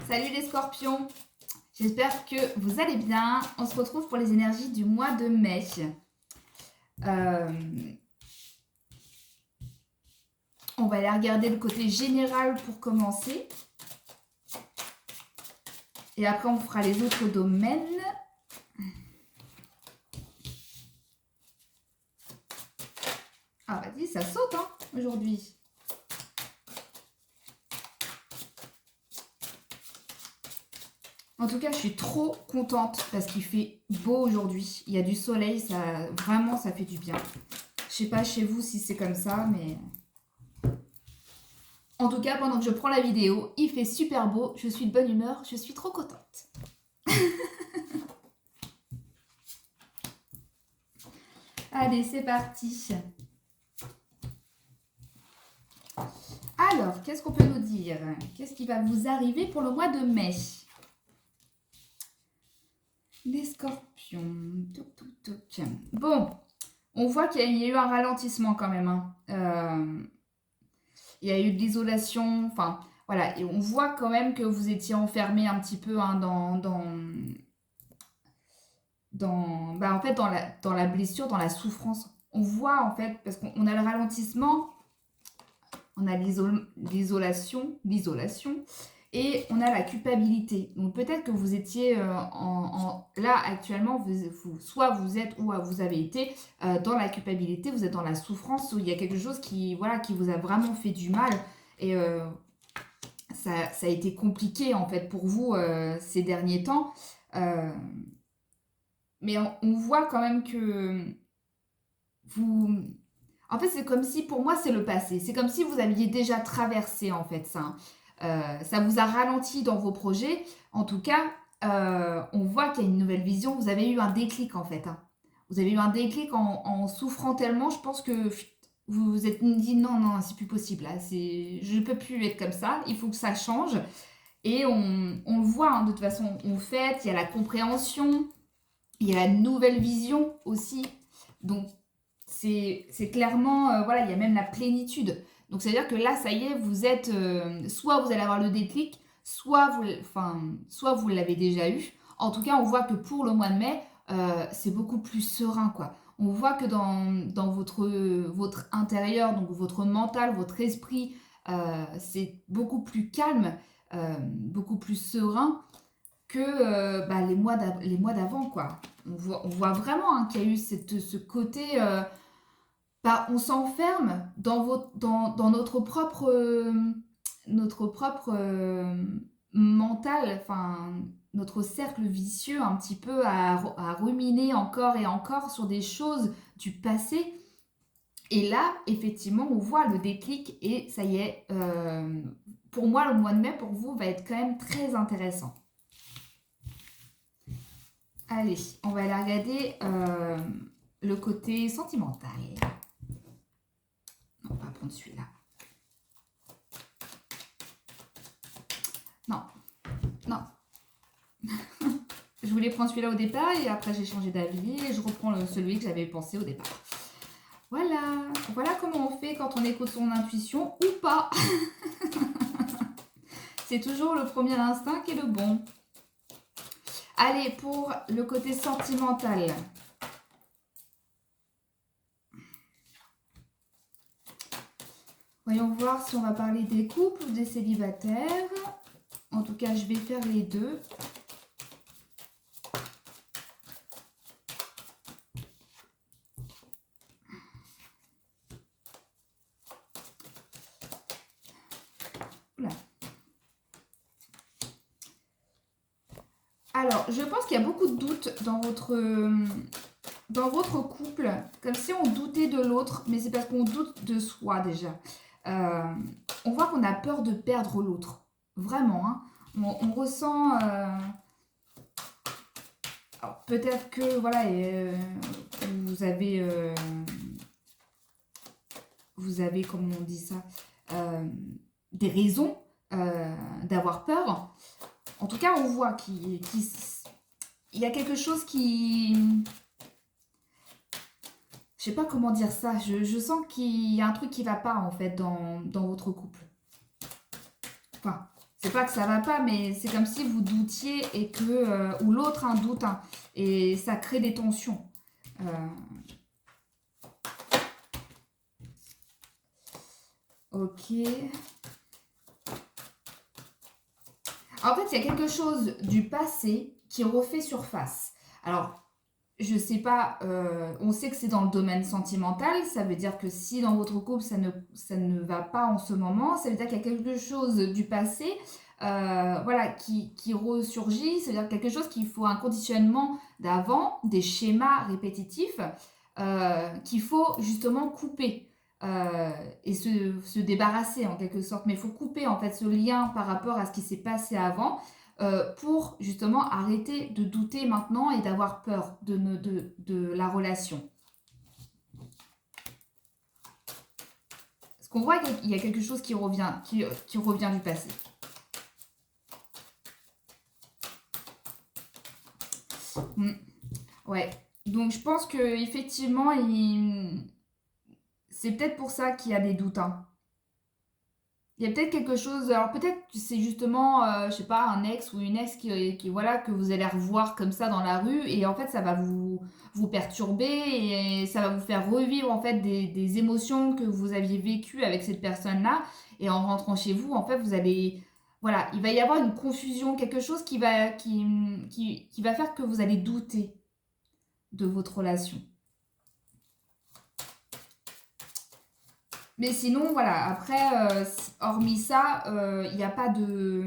Salut les scorpions, j'espère que vous allez bien. On se retrouve pour les énergies du mois de mai. Euh, on va aller regarder le côté général pour commencer. Et après on fera les autres domaines. Ah vas-y, ça saute hein, aujourd'hui. En tout cas, je suis trop contente parce qu'il fait beau aujourd'hui. Il y a du soleil, ça vraiment ça fait du bien. Je sais pas chez vous si c'est comme ça, mais en tout cas, pendant que je prends la vidéo, il fait super beau, je suis de bonne humeur, je suis trop contente. Allez, c'est parti. Alors, qu'est-ce qu'on peut nous dire? Qu'est-ce qui va vous arriver pour le mois de mai? Les scorpions. Touc, touc, touc. Bon, on voit qu'il y a eu un ralentissement quand même. Hein. Il y a eu de l'isolation. Enfin, voilà. Et on voit quand même que vous étiez enfermé un petit peu hein, en fait, dans la blessure, dans la souffrance. On voit en fait, parce qu'on a le ralentissement, on a l'isolation, et on a la culpabilité. Donc peut-être que vous étiez là actuellement, soit vous êtes ou vous avez été dans la culpabilité, vous êtes dans la souffrance, où il y a quelque chose qui vous a vraiment fait du mal. Et ça a été compliqué en fait pour vous ces derniers temps. Mais on voit quand même que vous... En fait, c'est comme si, pour moi, c'est le passé. C'est comme si vous aviez déjà traversé, en fait, ça. Ça vous a ralenti dans vos projets. En tout cas, on voit qu'il y a une nouvelle vision. Vous avez eu un déclic, en fait. Hein. Vous avez eu un déclic en souffrant tellement. Je pense que vous vous êtes dit, non, non, c'est plus possible. Là. Je ne peux plus être comme ça. Il faut que ça change. Et on le voit, hein, de toute façon. On fait, il y a la compréhension. Il y a la nouvelle vision aussi. Donc, c'est clairement, voilà, il y a même la plénitude. Donc, c'est-à-dire que là, ça y est, vous êtes, soit vous allez avoir le déclic, soit vous l'avez déjà eu. En tout cas, on voit que pour le mois de mai, c'est beaucoup plus serein, quoi. On voit que dans votre intérieur, donc votre mental, votre esprit, c'est beaucoup plus calme, beaucoup plus serein que les mois d'avant, quoi. On voit vraiment hein, qu'il y a eu ce côté on s'enferme dans notre propre mental, enfin notre cercle vicieux un petit peu à ruminer encore et encore sur des choses du passé. Et là, effectivement, on voit le déclic et ça y est, pour moi, le mois de mai, pour vous, va être quand même très intéressant. Allez, on va aller regarder le côté sentimental. On va prendre celui-là. Non, non. Je voulais prendre celui-là au départ et après j'ai changé d'avis et je reprends celui que j'avais pensé au départ. Voilà, voilà comment on fait quand on écoute son intuition ou pas. C'est toujours le premier instinct qui est le bon. Allez, pour le côté sentimental. Voyons voir si on va parler des couples ou des célibataires. En tout cas, je vais faire les deux. Oula. Alors, je pense qu'il y a beaucoup de doutes dans votre couple, comme si on doutait de l'autre, mais c'est parce qu'on doute de soi déjà. On voit qu'on a peur de perdre l'autre. Vraiment, hein. On ressent... peut-être que, voilà, vous avez, comment on dit ça, des raisons d'avoir peur. En tout cas, on voit qu'il y a quelque chose qui... Je sais pas comment dire ça. Je sens qu'il y a un truc qui va pas, en fait, dans votre couple. Enfin, C'est pas que ça va pas, mais c'est comme si vous doutiez et que ou l'autre un doute, hein, et ça crée des tensions. Euh, ok. En fait, il y a quelque chose du passé qui refait surface. Alors, je sais pas, on sait que c'est dans le domaine sentimental, ça veut dire que si dans votre couple ça ne va pas en ce moment, ça veut dire qu'il y a quelque chose du passé voilà, qui ressurgit, c'est-à-dire quelque chose qu'il faut un conditionnement d'avant, des schémas répétitifs qu'il faut justement couper. Et se débarrasser en quelque sorte, mais il faut couper en fait ce lien par rapport à ce qui s'est passé avant pour justement arrêter de douter maintenant et d'avoir peur de la relation. Parce qu'on voit qu'il y a quelque chose qui revient du passé. Ouais. Donc je pense que effectivement, c'est peut-être pour ça qu'il y a des doutes, hein. Il y a peut-être quelque chose, alors peut-être que c'est justement, je sais pas, un ex ou une ex voilà, que vous allez revoir comme ça dans la rue et en fait ça va vous perturber et ça va vous faire revivre en fait des émotions que vous aviez vécues avec cette personne-là et en rentrant chez vous, en fait vous allez, voilà, il va y avoir une confusion, quelque chose qui va faire que vous allez douter de votre relation. Mais sinon, voilà, après, hormis ça, il n'y a pas de...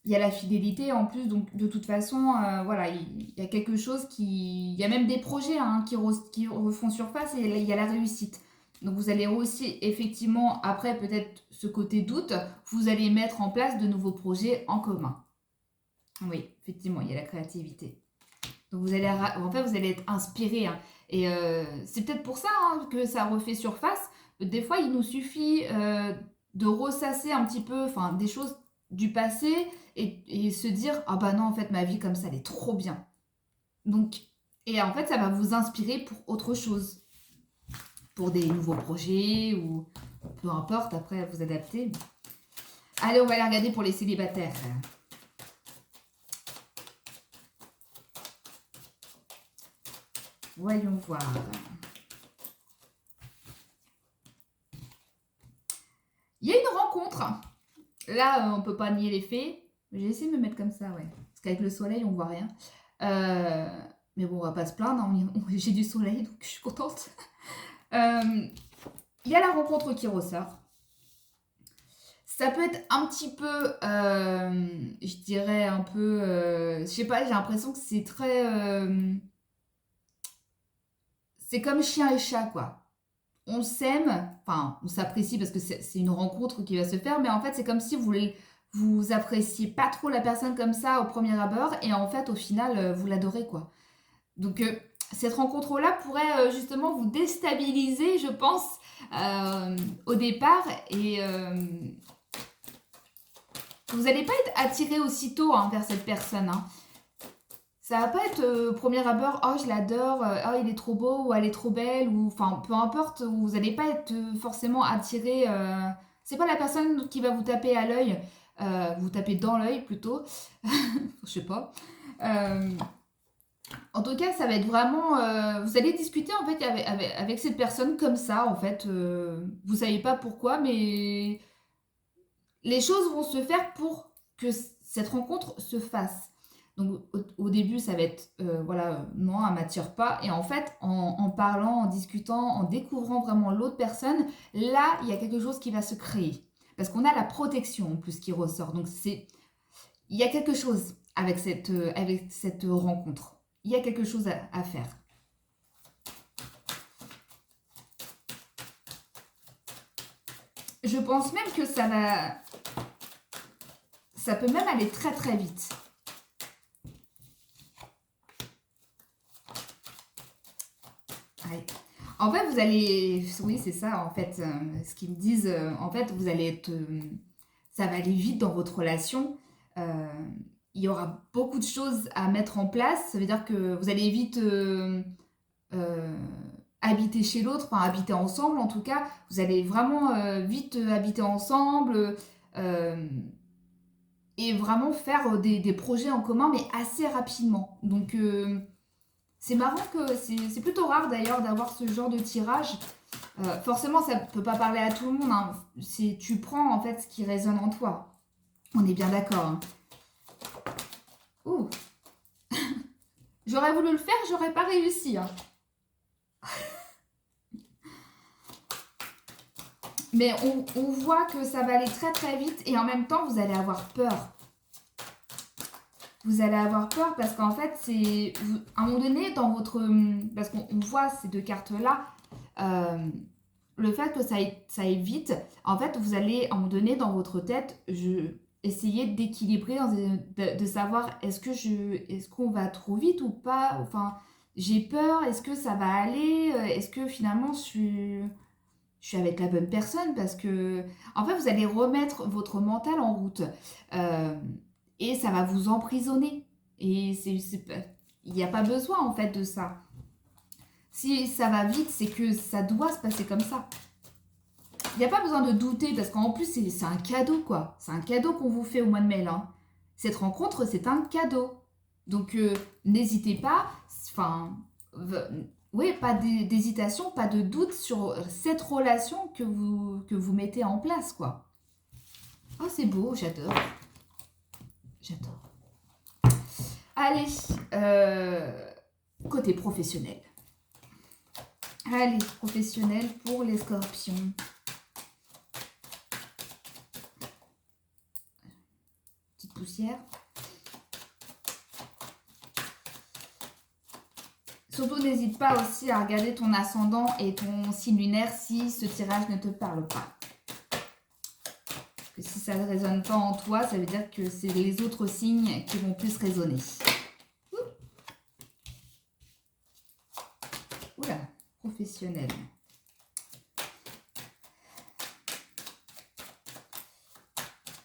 Il y a la fidélité en plus, donc de toute façon, voilà, il y a quelque chose qui... Il y a même des projets hein, qui refont surface et il y a la réussite. Donc vous allez aussi, effectivement, après peut-être ce côté doute, vous allez mettre en place de nouveaux projets en commun. Oui, effectivement, il y a la créativité. Donc vous allez, en fait, vous allez être inspiré, hein. Et c'est peut-être pour ça hein, que ça refait surface. Des fois, il nous suffit de ressasser un petit peu enfin, des choses du passé et se dire ah bah non, en fait, ma vie comme ça, elle est trop bien. Donc, et en fait, ça va vous inspirer pour autre chose, pour des nouveaux projets ou peu importe, après, vous adaptez. Allez, on va aller regarder pour les célibataires. Voyons voir. Il y a une rencontre. Là, on peut pas nier les faits. J'ai essayé de me mettre comme ça, ouais. Parce qu'avec le soleil, on voit rien. Mais bon, on va pas se plaindre. Hein. J'ai du soleil, donc je suis contente. Il y a la rencontre qui ressort. Ça peut être un petit peu, je dirais un peu, je sais pas, j'ai l'impression que c'est très, c'est comme chien et chat, quoi. On s'aime, enfin, on s'apprécie parce que c'est une rencontre qui va se faire, mais en fait, c'est comme si vous appréciez pas trop la personne comme ça au premier abord, et en fait, au final, vous l'adorez, quoi. Donc, cette rencontre-là pourrait justement vous déstabiliser, je pense, au départ, et vous n'allez pas être attiré aussitôt hein, vers cette personne, hein. Ça va pas être au premier abord, oh je l'adore, oh il est trop beau ou elle est trop belle ou enfin peu importe, vous n'allez pas être forcément attiré. C'est pas la personne qui va vous taper à l'œil, vous taper dans l'œil plutôt, je sais pas. Euh, En tout cas, ça va être vraiment, vous allez discuter en fait avec cette personne comme ça en fait. Vous savez pas pourquoi, mais les choses vont se faire pour que cette rencontre se fasse. Donc au début, ça va être, voilà, non, elle m'attire pas. Et en fait, en parlant, en discutant, en découvrant vraiment l'autre personne, là, il y a quelque chose qui va se créer. Parce qu'on a la protection en plus qui ressort. Donc il y a quelque chose avec cette rencontre. Il y a quelque chose à faire. Je pense même que ça peut même aller très très vite. Ouais. En fait, vous allez, oui, c'est ça, en fait, ce qu'ils me disent, en fait, vous allez être, ça va aller vite dans votre relation. Euh, il y aura beaucoup de choses à mettre en place. Ça veut dire que vous allez vite euh, habiter chez l'autre, enfin habiter ensemble en tout cas. Vous allez vraiment vite habiter ensemble. euh, et vraiment faire des projets en commun, mais assez rapidement. Donc, c'est marrant que c'est plutôt rare d'ailleurs d'avoir ce genre de tirage. Forcément, ça ne peut pas parler à tout le monde, hein. Tu prends en fait ce qui résonne en toi. On est bien d'accord, hein. Ouh, j'aurais voulu le faire, j'aurais pas réussi, hein. Mais on voit que ça va aller très très vite et en même temps, vous allez avoir peur. Vous allez avoir peur parce qu'en fait, à un moment donné, dans votre... Parce qu'on voit ces deux cartes-là, le fait que ça aille vite, en fait, vous allez, à un moment donné, dans votre tête, essayer d'équilibrer, de savoir est-ce qu'on va trop vite ou pas. Enfin, j'ai peur, est-ce que ça va aller? Est-ce que finalement, je suis avec la bonne personne? Parce que, en fait, vous allez remettre votre mental en route. Euh, et ça va vous emprisonner. Et il n'y a pas besoin, en fait, de ça. Si ça va vite, c'est que ça doit se passer comme ça. Il n'y a pas besoin de douter, parce qu'en plus, c'est un cadeau, quoi. C'est un cadeau qu'on vous fait au mois de mai, là. Cette rencontre, c'est un cadeau. Donc, n'hésitez pas, enfin, oui, pas d'hésitation, pas de doute sur cette relation que vous mettez en place, quoi. Oh, c'est beau, j'adore. J'adore. Allez, côté professionnel. Allez, professionnel pour les scorpions. Petite poussière. Surtout, n'hésite pas aussi à regarder ton ascendant et ton signe lunaire si ce tirage ne te parle pas. Parce que si ça ne résonne pas en toi, ça veut dire que c'est les autres signes qui vont plus résonner. Oula, professionnel.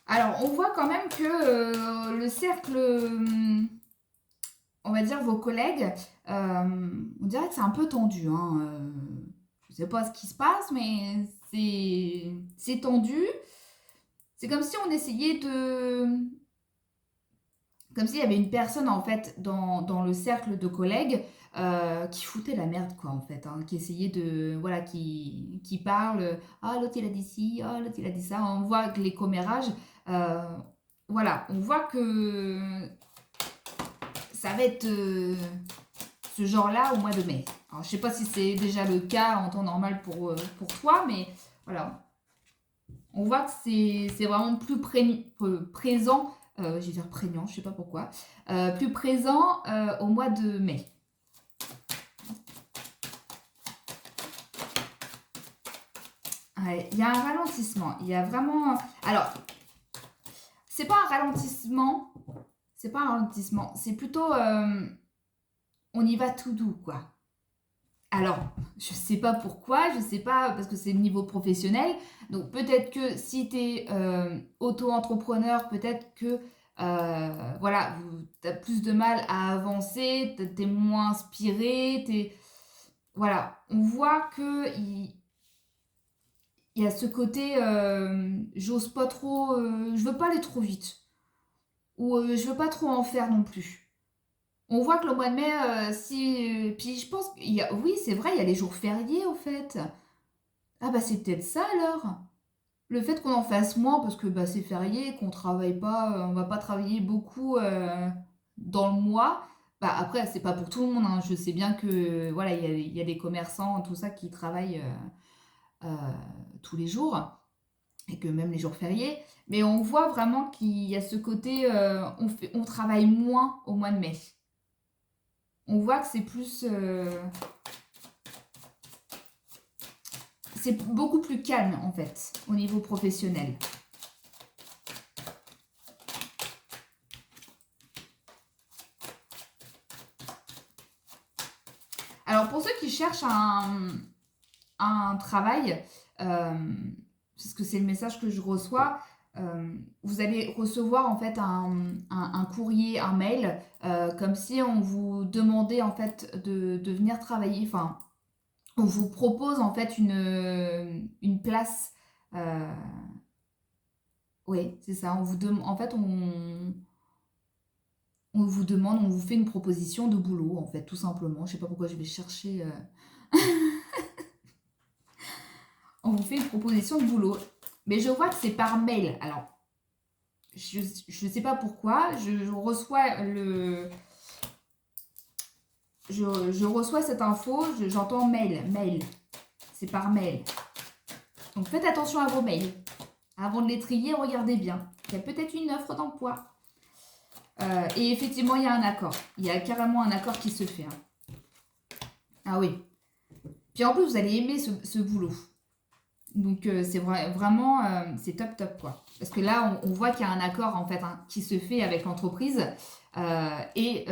Alors, on voit quand même que le cercle, on va dire vos collègues, on dirait que c'est un peu tendu, hein. Je ne sais pas ce qui se passe, mais c'est tendu. C'est comme si on essayait de... Comme s'il y avait une personne, en fait, dans le cercle de collègues qui foutait la merde, quoi, en fait, hein, qui essayait de... Voilà, qui parle. Ah, l'autre, il a dit ci. Ah, l'autre, il a dit ça. On voit que les commérages... euh, voilà, on voit que ça va être ce genre-là au mois de mai. Alors, je ne sais pas si c'est déjà le cas en temps normal pour toi, mais voilà. On voit que c'est vraiment plus présent, je vais dire prégnant, je ne sais pas pourquoi, plus présent au mois de mai. Ouais, il y a un ralentissement, il y a vraiment... Alors, c'est pas un ralentissement, c'est plutôt... on y va tout doux, quoi. Alors, je sais pas pourquoi, je sais pas, parce que c'est le niveau professionnel. Donc, peut-être que si tu es auto-entrepreneur, peut-être que voilà, tu as plus de mal à avancer, tu es moins inspiré, voilà, on voit que il y a ce côté j'ose pas trop, je veux pas aller trop vite, ou je veux pas trop en faire non plus. On voit que le mois de mai, si. Puis je pense qu'il y a. Oui, c'est vrai, il y a les jours fériés, au fait. Ah, bah, c'est peut-être ça alors. Le fait qu'on en fasse moins parce que bah, c'est férié, qu'on travaille pas, on va pas travailler beaucoup dans le mois. Bah, après, c'est pas pour tout le monde, hein. Je sais bien que voilà, il y a des commerçants, tout ça, qui travaillent tous les jours et que même les jours fériés. Mais on voit vraiment qu'il y a ce côté, on travaille moins au mois de mai. On voit que c'est plus... c'est beaucoup plus calme, en fait, au niveau professionnel. Alors, pour ceux qui cherchent un travail, parce que c'est le message que je reçois, vous allez recevoir en fait un courrier, un mail, comme si on vous demandait en fait de venir travailler, enfin, on vous propose en fait une place Oui, c'est ça. En fait, on vous demande, on vous fait une proposition de boulot, en fait, tout simplement. Je sais pas pourquoi je vais chercher. On vous fait une proposition de boulot. Mais je vois que c'est par mail. Alors, je ne sais pas pourquoi. Je reçois je reçois cette info. J'entends mail, mail. C'est par mail. Donc faites attention à vos mails. Avant de les trier, regardez bien. Il y a peut-être une offre d'emploi. Et effectivement, il y a un accord. Il y a carrément un accord qui se fait. Hein. Ah oui. Puis en plus, vous allez aimer ce boulot. Donc c'est vraiment, c'est top top quoi. Parce que là, on voit qu'il y a un accord en fait hein, qui se fait avec l'entreprise. Et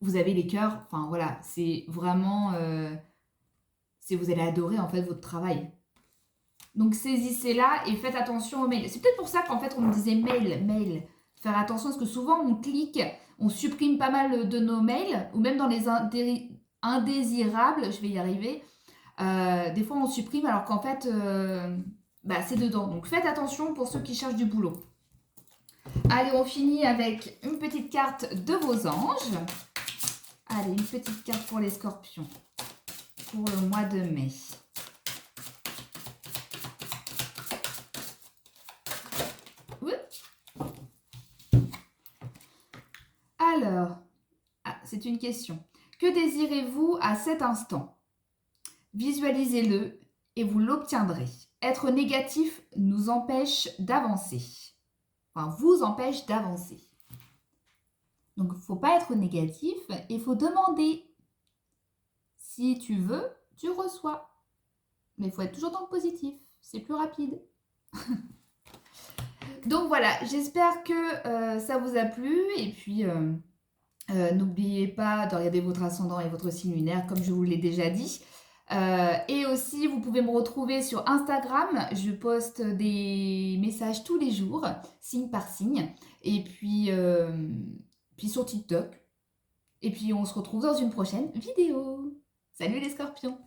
vous avez les cœurs. Enfin voilà, c'est vraiment, vous allez adorer en fait votre travail. Donc saisissez-la et faites attention aux mails. C'est peut-être pour ça qu'en fait on me disait mail, mail. Faire attention parce que souvent on clique, on supprime pas mal de nos mails ou même dans les indésirables, je vais y arriver. Des fois on supprime alors qu'en fait c'est dedans. Donc faites attention pour ceux qui cherchent du boulot. Allez, on finit avec une petite carte de vos anges. Allez, une petite carte pour les scorpions pour le mois de mai. Alors, c'est une question. Que désirez-vous à cet instant? Visualisez-le et vous l'obtiendrez. Être négatif nous empêche d'avancer. Enfin, vous empêche d'avancer. Donc, il ne faut pas être négatif, il faut demander. Si tu veux, tu reçois. Mais il faut être toujours dans le positif, c'est plus rapide. Donc voilà, j'espère que ça vous a plu. Et puis, n'oubliez pas de regarder votre ascendant et votre signe lunaire, comme je vous l'ai déjà dit. Et aussi, vous pouvez me retrouver sur Instagram. Je poste des messages tous les jours, signe par signe. Et puis sur TikTok. Et puis, on se retrouve dans une prochaine vidéo. Salut les scorpions!